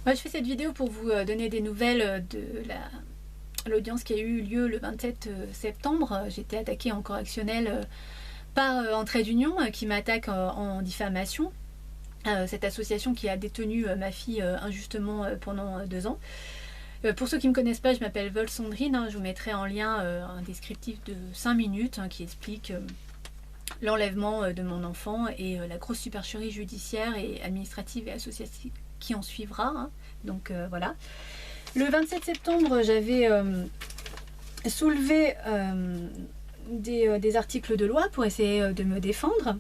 Moi, je fais cette vidéo pour vous donner des nouvelles de l'audience qui a eu lieu le 27 septembre. J'ai été attaquée en correctionnel par Entraide d'Union qui m'attaque en diffamation. Cette association qui a détenu ma fille injustement pendant 2 ans. Pour ceux qui ne me connaissent pas, je m'appelle Vol Sandrine. Je vous mettrai en lien un descriptif de 5 minutes qui explique l'enlèvement de mon enfant et la grosse supercherie judiciaire et administrative et associative qui en suivra. Donc voilà. Le 27 septembre, j'avais soulevé des articles de loi pour essayer de me défendre.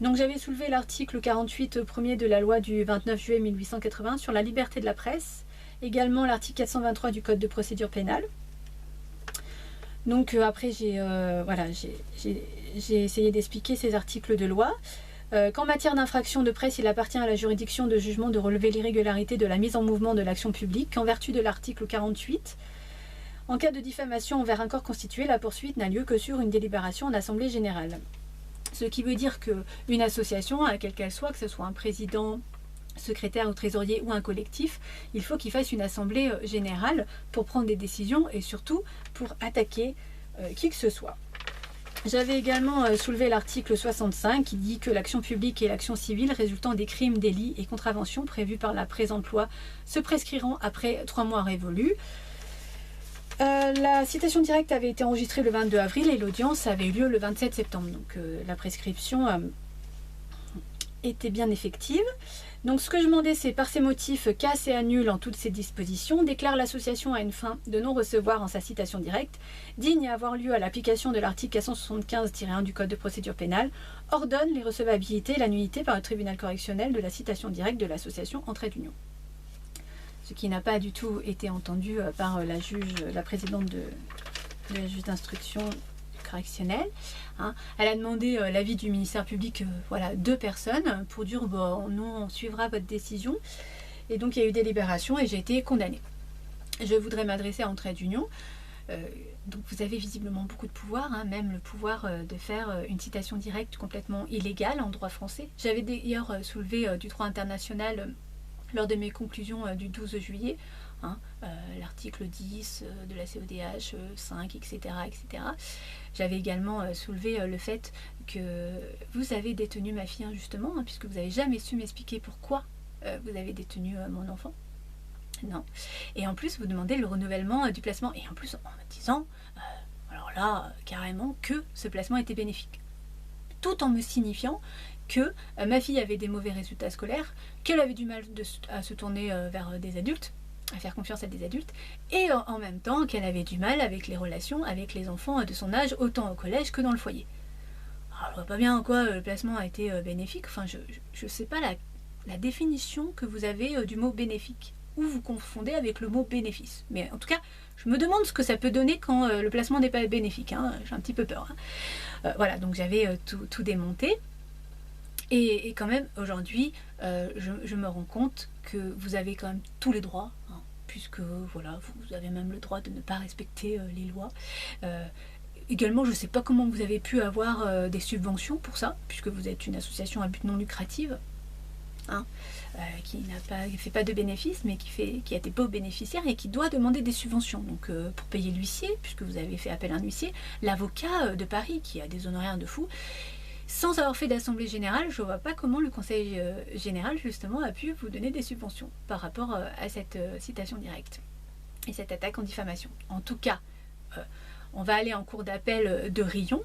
Donc j'avais soulevé l'article 48 premier de la loi du 29 juillet 1880 sur la liberté de la presse, également l'article 423 du Code de procédure pénale. Donc après j'ai essayé d'expliquer ces articles de loi. Qu'en matière d'infraction de presse, il appartient à la juridiction de jugement de relever l'irrégularité de la mise en mouvement de l'action publique, qu'en vertu de l'article 48, en cas de diffamation envers un corps constitué, la poursuite n'a lieu que sur une délibération en assemblée générale. Ce qui veut dire qu'une association, quelle qu'elle soit, que ce soit un président, secrétaire ou trésorier ou un collectif, il faut qu'il fasse une assemblée générale pour prendre des décisions et surtout pour attaquer qui que ce soit. J'avais également soulevé l'article 65 qui dit que l'action publique et l'action civile résultant des crimes, délits et contraventions prévus par la présente loi se prescriront après 3 mois révolus. La citation directe avait été enregistrée le 22 avril et l'audience avait eu lieu le 27 septembre. Donc la prescription était bien effective. Donc ce que je demandais, c'est par ces motifs casse et annule en toutes ces dispositions, déclare l'association à une fin de non-recevoir en sa citation directe, digne à avoir lieu à l'application de l'article 475-1 du Code de procédure pénale, ordonne les recevabilités et la nullité par le tribunal correctionnel de la citation directe de l'association Entraide d'Union. Ce qui n'a pas du tout été entendu par la présidente de la juge d'instruction correctionnelle. Elle a demandé l'avis du ministère public, 2 personnes, pour dire nous on suivra votre décision. Et donc il y a eu délibération et j'ai été condamnée. Je voudrais m'adresser à Entraide d'Union. Donc vous avez visiblement beaucoup de pouvoir, même le pouvoir de faire une citation directe complètement illégale en droit français. J'avais d'ailleurs soulevé du droit international lors de mes conclusions du 12 juillet, l'article 10 de la CEDH 5, etc. etc. J'avais également soulevé le fait que vous avez détenu ma fille injustement, puisque vous n'avez jamais su m'expliquer pourquoi vous avez détenu mon enfant. Non. Et en plus, vous demandez le renouvellement du placement, et en plus en me disant, alors là, carrément, que ce placement était bénéfique. Tout en me signifiant que ma fille avait des mauvais résultats scolaires, qu'elle avait du mal à se tourner vers des adultes, à faire confiance à des adultes, et en même temps qu'elle avait du mal avec les relations avec les enfants de son âge, autant au collège que dans le foyer. Alors, je vois pas bien en quoi le placement a été bénéfique. Enfin, je sais pas la définition que vous avez du mot bénéfique, ou vous confondez avec le mot bénéfice. Mais en tout cas, je me demande ce que ça peut donner quand le placement n'est pas bénéfique. J'ai un petit peu peur. Voilà, donc j'avais tout démonté. Et quand même, aujourd'hui, je me rends compte que vous avez quand même tous les droits, puisque voilà, vous avez même le droit de ne pas respecter les lois. Également, je ne sais pas comment vous avez pu avoir des subventions pour ça, puisque vous êtes une association à but non lucratif, qui ne fait pas de bénéfices, mais qui a des beaux bénéficiaires et qui doit demander des subventions. Donc pour payer l'huissier, puisque vous avez fait appel à un huissier, l'avocat de Paris, qui a des honoraires de fou, sans avoir fait d'assemblée générale, je ne vois pas comment le conseil général justement a pu vous donner des subventions par rapport à cette citation directe et cette attaque en diffamation. En tout cas, on va aller en cour d'appel de Riom,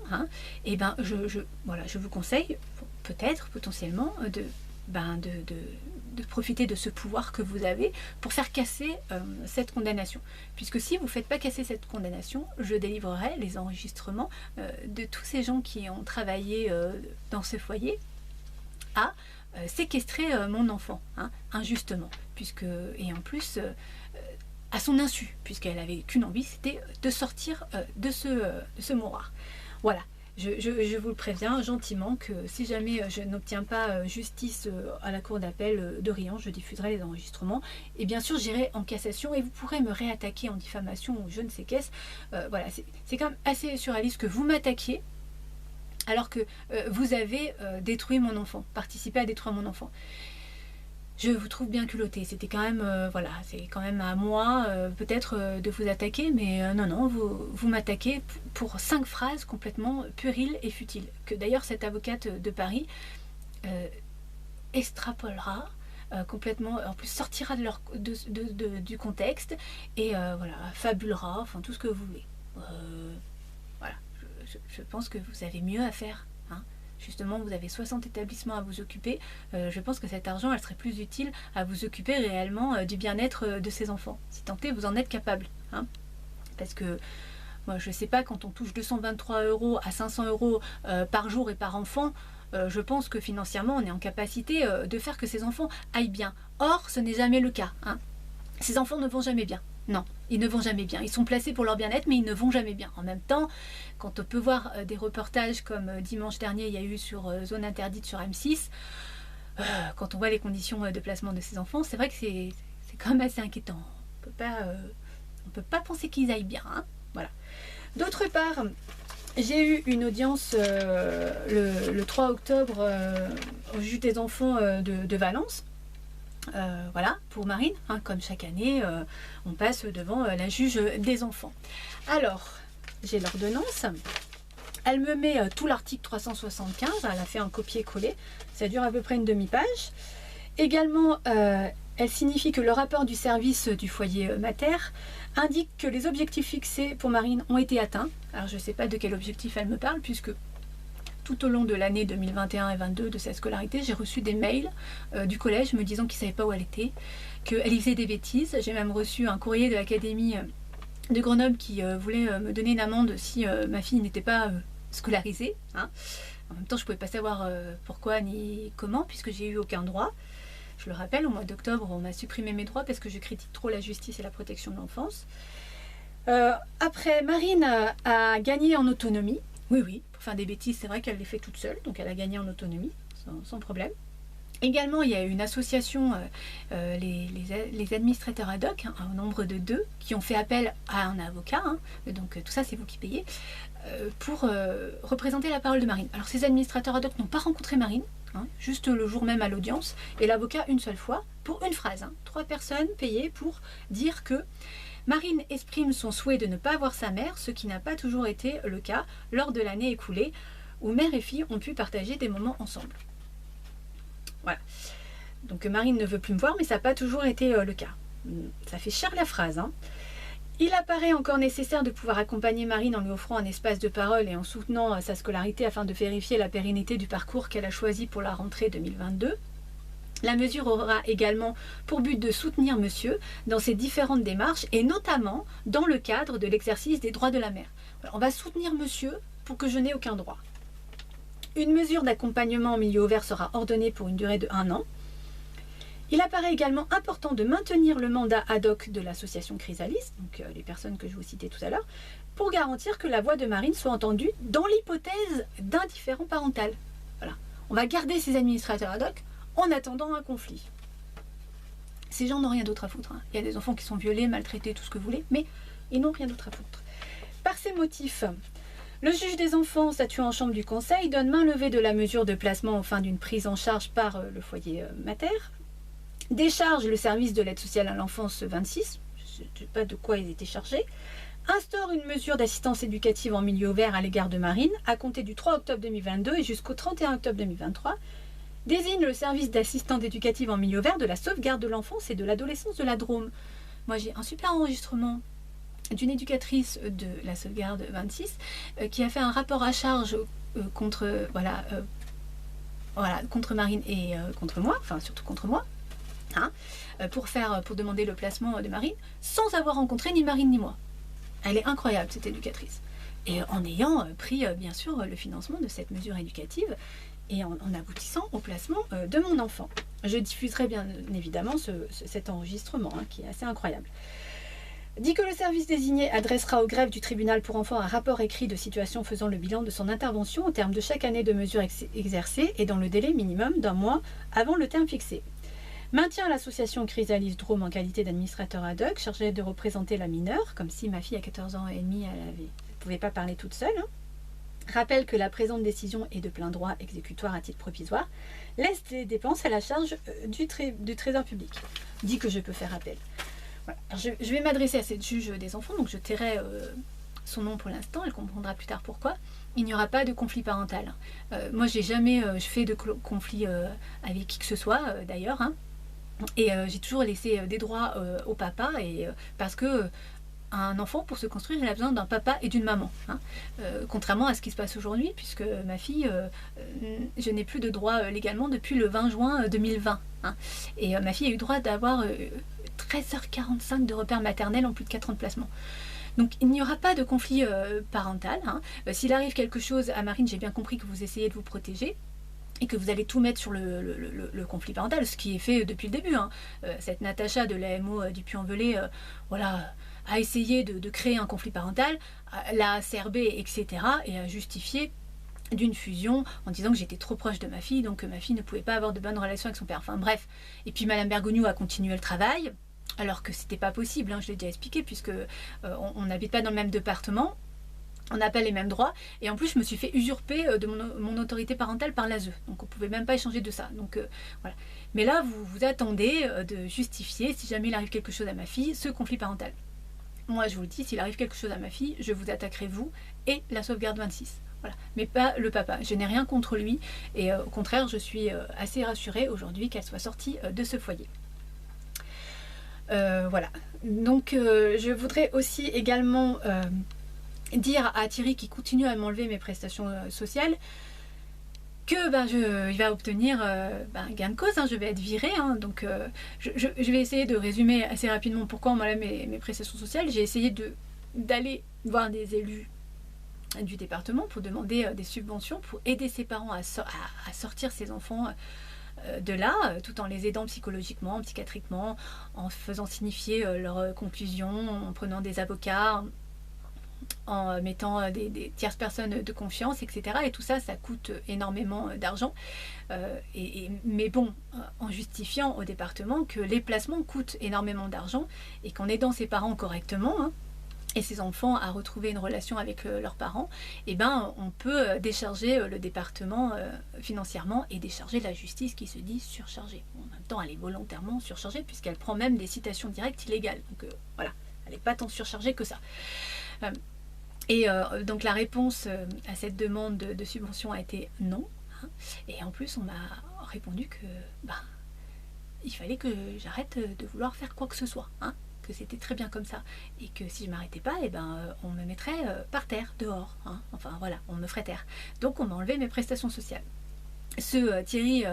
et je vous conseille peut-être potentiellement de profiter de ce pouvoir que vous avez pour faire casser cette condamnation. Puisque si vous ne faites pas casser cette condamnation, je délivrerai les enregistrements de tous ces gens qui ont travaillé dans ce foyer à séquestrer mon enfant, injustement. Et en plus, à son insu, puisqu'elle n'avait qu'une envie, c'était de sortir de ce mouroir. Voilà. Je vous le préviens gentiment que si jamais je n'obtiens pas justice à la cour d'appel de Riom, je diffuserai les enregistrements. Et bien sûr, j'irai en cassation et vous pourrez me réattaquer en diffamation ou je ne sais qu'est-ce. Voilà, c'est quand même assez surréaliste que vous m'attaquiez alors que vous avez détruit mon enfant, participé à détruire mon enfant. je vous trouve bien culotté. C'était quand même, voilà, c'est quand même à moi peut-être de vous attaquer, mais non, vous m'attaquez pour 5 phrases complètement puériles et futiles. Que d'ailleurs cette avocate de Paris extrapolera complètement, en plus sortira du contexte et voilà, fabulera, enfin tout ce que vous voulez. Voilà, je pense que vous avez mieux à faire. Hein. Justement, vous avez 60 établissements à vous occuper. Je pense que cet argent, elle serait plus utile à vous occuper réellement du bien-être de ces enfants. Si tant est, vous en êtes capable. Hein. Parce que moi, je ne sais pas, quand on touche 223 € à 500 € par jour et par enfant, je pense que financièrement, on est en capacité de faire que ces enfants aillent bien. Or, ce n'est jamais le cas. Hein. Ces enfants ne vont jamais bien. Non, ils ne vont jamais bien. Ils sont placés pour leur bien-être, mais ils ne vont jamais bien. En même temps, quand on peut voir des reportages comme dimanche dernier, il y a eu sur Zone Interdite sur M6, quand on voit les conditions de placement de ces enfants, c'est vrai que c'est quand même assez inquiétant. On peut pas penser qu'ils aillent bien. Hein. Voilà. D'autre part, j'ai eu une audience le 3 octobre au juge des enfants de Valence. Voilà, pour Marine, hein, comme chaque année, on passe devant la juge des enfants. Alors, j'ai l'ordonnance. Elle me met tout l'article 375, elle a fait un copier-coller, ça dure à peu près une demi-page. Également, elle signifie que le rapport du service du foyer mater indique que les objectifs fixés pour Marine ont été atteints. Alors, je ne sais pas de quel objectif elle me parle, puisque tout au long de l'année 2021 et 2022 de sa scolarité, j'ai reçu des mails du collège me disant qu'ils ne savaient pas où elle était, qu'elle y faisait des bêtises. J'ai même reçu un courrier de l'académie de Grenoble qui voulait me donner une amende si ma fille n'était pas scolarisée. Hein. En même temps, je ne pouvais pas savoir pourquoi ni comment, puisque j'ai eu aucun droit. Je le rappelle, au mois d'octobre, on m'a supprimé mes droits parce que je critique trop la justice et la protection de l'enfance. Après, Marine a gagné en autonomie. Oui, pour faire des bêtises, c'est vrai qu'elle les fait toute seule, donc elle a gagné en autonomie, sans problème. Également, il y a une association, les administrateurs ad hoc, hein, au nombre de 2, qui ont fait appel à un avocat, hein, donc tout ça c'est vous qui payez, pour représenter la parole de Marine. Alors ces administrateurs ad hoc n'ont pas rencontré Marine, hein, juste le jour même à l'audience, et l'avocat une seule fois, pour une phrase. Hein, 3 personnes payées pour dire que Marine exprime son souhait de ne pas voir sa mère, ce qui n'a pas toujours été le cas lors de l'année écoulée, où mère et fille ont pu partager des moments ensemble. Voilà. Donc Marine ne veut plus me voir, mais ça n'a pas toujours été le cas. Ça fait cher la phrase. Hein. Il apparaît encore nécessaire de pouvoir accompagner Marine en lui offrant un espace de parole et en soutenant sa scolarité afin de vérifier la pérennité du parcours qu'elle a choisi pour la rentrée 2022. La mesure aura également pour but de soutenir monsieur dans ses différentes démarches et notamment dans le cadre de l'exercice des droits de la mère. On va soutenir monsieur pour que je n'ai aucun droit. Une mesure d'accompagnement en milieu ouvert sera ordonnée pour une durée de 1 an. Il apparaît également important de maintenir le mandat ad hoc de l'association Chrysalis, donc les personnes que je vous citais tout à l'heure, pour garantir que la voix de Marine soit entendue dans l'hypothèse d'un différend parental. Voilà. On va garder ces administrateurs ad hoc en attendant un conflit. Ces gens n'ont rien d'autre à foutre. Hein. Il y a des enfants qui sont violés, maltraités, tout ce que vous voulez, mais ils n'ont rien d'autre à foutre. Par ces motifs, le juge des enfants, statuant en chambre du conseil, donne main levée de la mesure de placement aux fins d'une prise en charge par le foyer mater, décharge le service de l'aide sociale à l'enfance 26, je ne sais pas de quoi ils étaient chargés, instaure une mesure d'assistance éducative en milieu ouvert à l'égard de Marine, à compter du 3 octobre 2022 et jusqu'au 31 octobre 2023, désigne le service d'assistante éducative en milieu ouvert de la sauvegarde de l'enfance et de l'adolescence de la Drôme. Moi, j'ai un super enregistrement d'une éducatrice de la sauvegarde 26 qui a fait un rapport à charge contre Marine et contre moi, enfin surtout contre moi, hein, pour demander le placement de Marine, sans avoir rencontré ni Marine ni moi. Elle est incroyable, cette éducatrice. Et en ayant pris, bien sûr, le financement de cette mesure éducative et en aboutissant au placement de mon enfant. Je diffuserai bien évidemment cet enregistrement, hein, qui est assez incroyable. Dit que le service désigné adressera au greffe du tribunal pour enfants un rapport écrit de situation faisant le bilan de son intervention au terme de chaque année de mesures exercées et dans le délai minimum d'1 mois avant le terme fixé. Maintient l'association Chrysalis Drôme en qualité d'administrateur ad hoc chargé de représenter la mineure, comme si ma fille à 14 ans et demi, elle ne pouvait pas parler toute seule. Hein. Rappelle que la présente décision est de plein droit exécutoire à titre provisoire. Laisse des dépenses à la charge du Trésor public. Dit que je peux faire appel. Voilà. Alors je vais m'adresser à cette juge des enfants, donc je tairai son nom pour l'instant, elle comprendra plus tard pourquoi. Il n'y aura pas de conflit parental. Moi, j'ai jamais fait de conflit avec qui que ce soit, d'ailleurs. Hein. Et j'ai toujours laissé des droits au papa, et parce que un enfant, pour se construire, il a besoin d'un papa et d'une maman. Hein. Contrairement à ce qui se passe aujourd'hui, puisque ma fille, je n'ai plus de droits légalement depuis le 20 juin 2020. Hein. Et ma fille a eu le droit d'avoir 13h45 de repères maternels en plus de 4 ans de placement. Donc il n'y aura pas de conflit parental. Hein. S'il arrive quelque chose à Marine, j'ai bien compris que vous essayez de vous protéger et que vous allez tout mettre sur le conflit parental, ce qui est fait depuis le début. Hein. Cette Natacha de l'AMO du Puy-en-Velay, voilà, a essayé de créer un conflit parental, l'a acerbé, etc. et a justifié d'une fusion en disant que j'étais trop proche de ma fille, donc que ma fille ne pouvait pas avoir de bonnes relations avec son père. Enfin bref. Et puis Madame Bergogneau a continué le travail, alors que c'était pas possible, hein, je l'ai déjà expliqué, puisque on n'habite pas dans le même département, on n'a pas les mêmes droits, et en plus je me suis fait usurper de mon autorité parentale par l'ASE, donc on pouvait même pas échanger de ça. Donc voilà. Mais là, vous attendez de justifier, si jamais il arrive quelque chose à ma fille, ce conflit parental. Moi, je vous le dis, s'il arrive quelque chose à ma fille, je vous attaquerai vous et la sauvegarde 26. Voilà. Mais pas le papa. Je n'ai rien contre lui, et au contraire, je suis assez rassurée aujourd'hui qu'elle soit sortie de ce foyer. Voilà. Donc, je voudrais aussi également dire à Thierry, qui continue à m'enlever mes prestations sociales, que il va obtenir gain de cause, hein, je vais être virée. Hein, donc je vais essayer de résumer assez rapidement pourquoi on m'enlève mes prestations sociales. J'ai essayé d'aller voir des élus du département pour demander des subventions, pour aider ses parents à sortir ses enfants de là, tout en les aidant psychologiquement, psychiatriquement, en faisant signifier leurs conclusions, en prenant des avocats, en mettant des tierces personnes de confiance, etc. Et tout ça, ça coûte énormément d'argent. Mais bon, en justifiant au département que les placements coûtent énormément d'argent et qu'en aidant ses parents correctement, hein, et ses enfants à retrouver une relation avec leurs parents, eh ben, on peut décharger le département financièrement et décharger la justice qui se dit surchargée. Bon, en même temps, elle est volontairement surchargée puisqu'elle prend même des citations directes illégales. Donc voilà, elle n'est pas tant surchargée que ça. Donc la réponse à cette demande de subvention a été non. Hein, et en plus, on m'a répondu que il fallait que j'arrête de vouloir faire quoi que ce soit. Hein, que c'était très bien comme ça. Et que si je m'arrêtais pas, on me mettrait par terre, dehors. Hein, enfin voilà, on me ferait taire. Donc on m'a enlevé mes prestations sociales. Ce Thierry,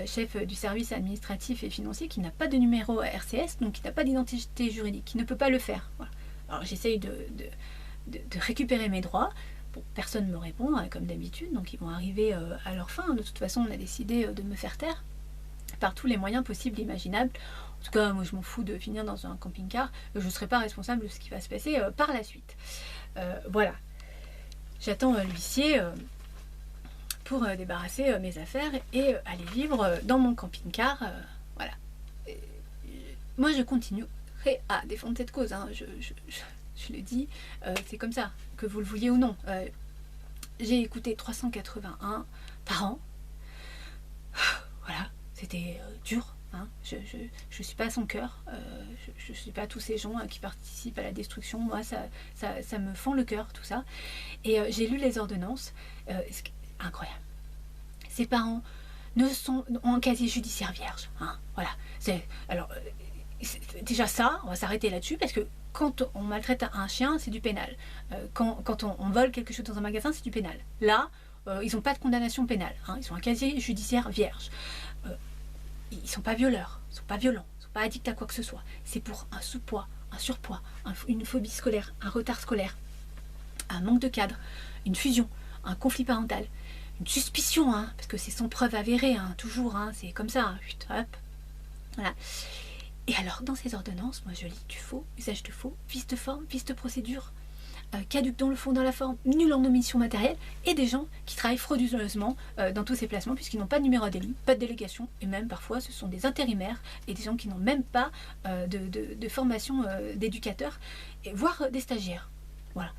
chef du service administratif et financier, qui n'a pas de numéro RCS, donc qui n'a pas d'identité juridique, qui ne peut pas le faire. Voilà. Alors j'essaye de récupérer mes droits. Bon, personne ne me répond, comme d'habitude, donc ils vont arriver à leur fin. De toute façon, on a décidé de me faire taire par tous les moyens possibles et imaginables. En tout cas, moi je m'en fous de finir dans un camping-car. Je ne serai pas responsable de ce qui va se passer par la suite. Voilà. J'attends l'huissier pour débarrasser mes affaires et aller vivre dans mon camping-car. Voilà. Moi je continuerai à défendre cette cause. Hein. Je le dis, c'est comme ça, que vous le vouliez ou non. J'ai écouté 381 par an. Voilà, c'était dur. Hein. Je ne suis pas à son cœur. Je ne suis pas tous ces gens qui participent à la destruction. Moi, ça me fend le cœur, tout ça. Et j'ai lu les ordonnances. Incroyable. Ses parents ont un casier judiciaire vierge. Hein. Voilà. Alors, déjà ça, on va s'arrêter là-dessus parce que quand on maltraite un chien, c'est du pénal. Quand on vole quelque chose dans un magasin, c'est du pénal. Là, ils n'ont pas de condamnation pénale. Hein. Ils ont un casier judiciaire vierge. Ils ne sont pas violeurs, ils ne sont pas violents, ils ne sont pas addicts à quoi que ce soit. C'est pour un sous-poids, un surpoids, une phobie scolaire, un retard scolaire, un manque de cadre, une fusion, un conflit parental, une suspicion, hein, parce que c'est sans preuve avérée, hein, toujours, hein, c'est comme ça. Hein, hop. Voilà. Et alors, dans ces ordonnances, moi je lis du faux, usage de faux, vice de forme, vice de procédure, caduc dans le fond, dans la forme, nul en omission matérielle, et des gens qui travaillent frauduleusement dans tous ces placements, puisqu'ils n'ont pas de numéro d'élu, pas de délégation, et même parfois ce sont des intérimaires, et des gens qui n'ont même pas de formation d'éducateur, voire des stagiaires. Voilà,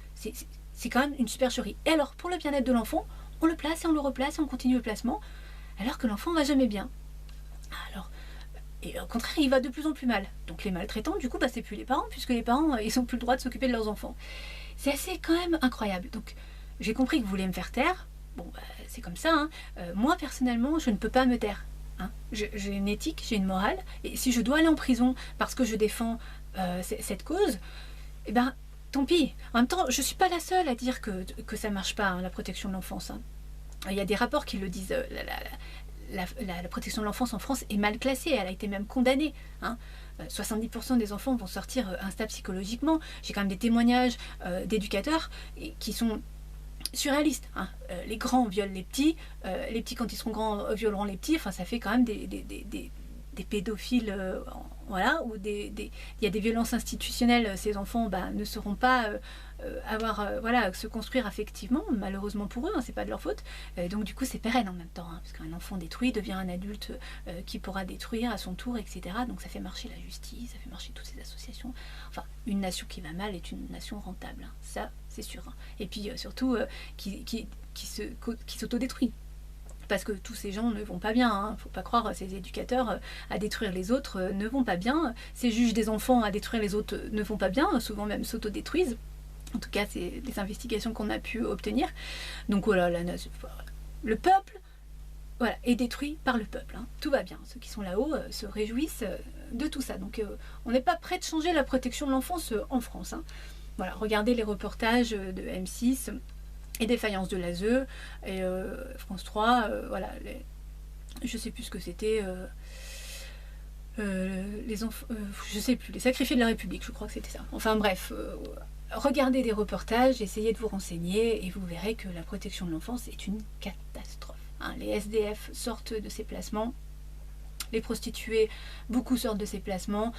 c'est quand même une supercherie. Et alors, pour le bien-être de l'enfant, on le place et on le replace et on continue le placement, alors que l'enfant va jamais bien. Alors, et au contraire, il va de plus en plus mal. Donc les maltraitants, du coup, bah, c'est plus les parents, puisque les parents, ils n'ont plus le droit de s'occuper de leurs enfants. C'est assez quand même incroyable. Donc, j'ai compris que vous voulez me faire taire. Bon, bah, c'est comme ça. Hein. Moi, personnellement, je ne peux pas me taire. Hein. J'ai une éthique, j'ai une morale. Et si je dois aller en prison parce que je défends cette cause, eh ben, tant pis. En même temps, je ne suis pas la seule à dire que ça ne marche pas, hein, la protection de l'enfance. Hein. Il y a des rapports qui le disent. La protection de l'enfance en France est mal classée, elle a été même condamnée. Hein. 70% des enfants vont sortir instables psychologiquement. J'ai quand même des témoignages d'éducateurs qui sont surréalistes. Hein. Les grands violent les petits quand ils seront grands violeront les petits. Enfin, ça fait quand même des pédophiles, voilà, où il y a des violences institutionnelles. Ces enfants ne seront pas voilà, se construire affectivement, malheureusement pour eux, hein, c'est pas de leur faute. Donc du coup c'est pérenne en même temps, hein, parce qu'un enfant détruit devient un adulte qui pourra détruire à son tour, etc. Donc ça fait marcher la justice, ça fait marcher toutes ces associations. Enfin, une nation qui va mal est une nation rentable, hein, ça c'est sûr. Hein. Et puis surtout qui s'autodétruit. Parce que tous ces gens ne vont pas bien, hein. Faut pas croire, ces éducateurs à détruire les autres ne vont pas bien, ces juges des enfants à détruire les autres ne vont pas bien, souvent même s'autodétruisent. En tout cas, c'est des investigations qu'on a pu obtenir. Donc voilà, le peuple voilà, est détruit par le peuple. Hein. Tout va bien. Ceux qui sont là-haut se réjouissent de tout ça. Donc on n'est pas prêt de changer la protection de l'enfance en France. Hein. Voilà, regardez les reportages de M6 et Défaillance de l'ASE et France 3. Voilà, je sais plus ce que c'était. Les enfants, je sais plus, les sacrifiés de la République, je crois que c'était ça. Enfin bref, regardez des reportages, essayez de vous renseigner et vous verrez que la protection de l'enfance est une catastrophe. Hein. Les SDF sortent de ces placements, les prostituées, beaucoup sortent de ces placements,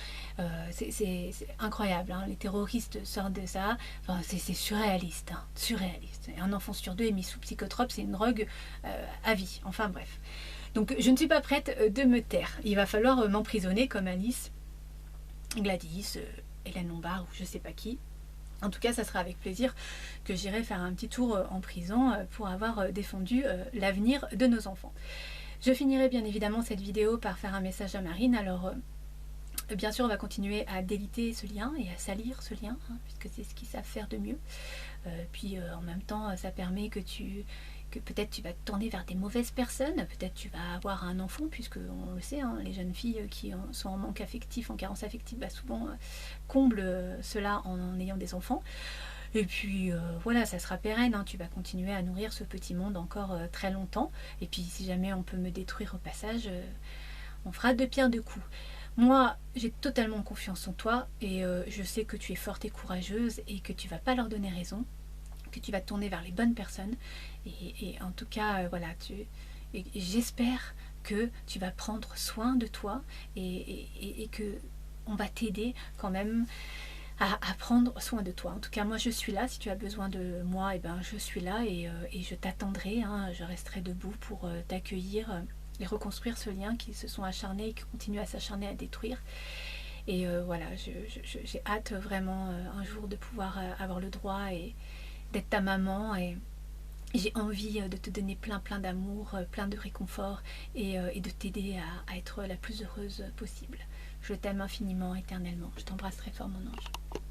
c'est incroyable, hein. Les terroristes sortent de ça, enfin, c'est surréaliste, hein, surréaliste. Un enfant sur deux est mis sous psychotrope, c'est une drogue à vie, enfin bref. Donc je ne suis pas prête de me taire, il va falloir m'emprisonner comme Alice, Gladys, Hélène Lombard ou je sais pas qui. En tout cas, ça sera avec plaisir que j'irai faire un petit tour en prison pour avoir défendu l'avenir de nos enfants. Je finirai bien évidemment cette vidéo par faire un message à Marine. Alors, bien sûr, on va continuer à déliter ce lien et à salir ce lien, hein, puisque c'est ce qu'ils savent faire de mieux. Puis, en même temps, ça permet que peut-être tu vas te tourner vers des mauvaises personnes, peut-être tu vas avoir un enfant, puisque on le sait, hein, les jeunes filles qui sont en manque affectif, en carence affective, souvent comblent cela en ayant des enfants. Et puis voilà, ça sera pérenne, hein, tu vas continuer à nourrir ce petit monde encore très longtemps. Et puis si jamais on peut me détruire au passage, on fera deux pierres deux coups. Moi, j'ai totalement confiance en toi et je sais que tu es forte et courageuse et que tu vas pas leur donner raison, que tu vas te tourner vers les bonnes personnes. Et en tout cas, voilà, j'espère que tu vas prendre soin de toi et que on va t'aider quand même à prendre soin de toi. En tout cas, moi je suis là. Si tu as besoin de moi, je suis là et je t'attendrai. Hein, je resterai debout pour t'accueillir et reconstruire ce lien qui se sont acharnés et qui continuent à s'acharner à détruire. Et voilà, j'ai hâte vraiment un jour de pouvoir avoir le droit et d'être ta maman. Et j'ai envie de te donner plein d'amour, plein de réconfort et de t'aider à être la plus heureuse possible. Je t'aime infiniment, éternellement. Je t'embrasse très fort, mon ange.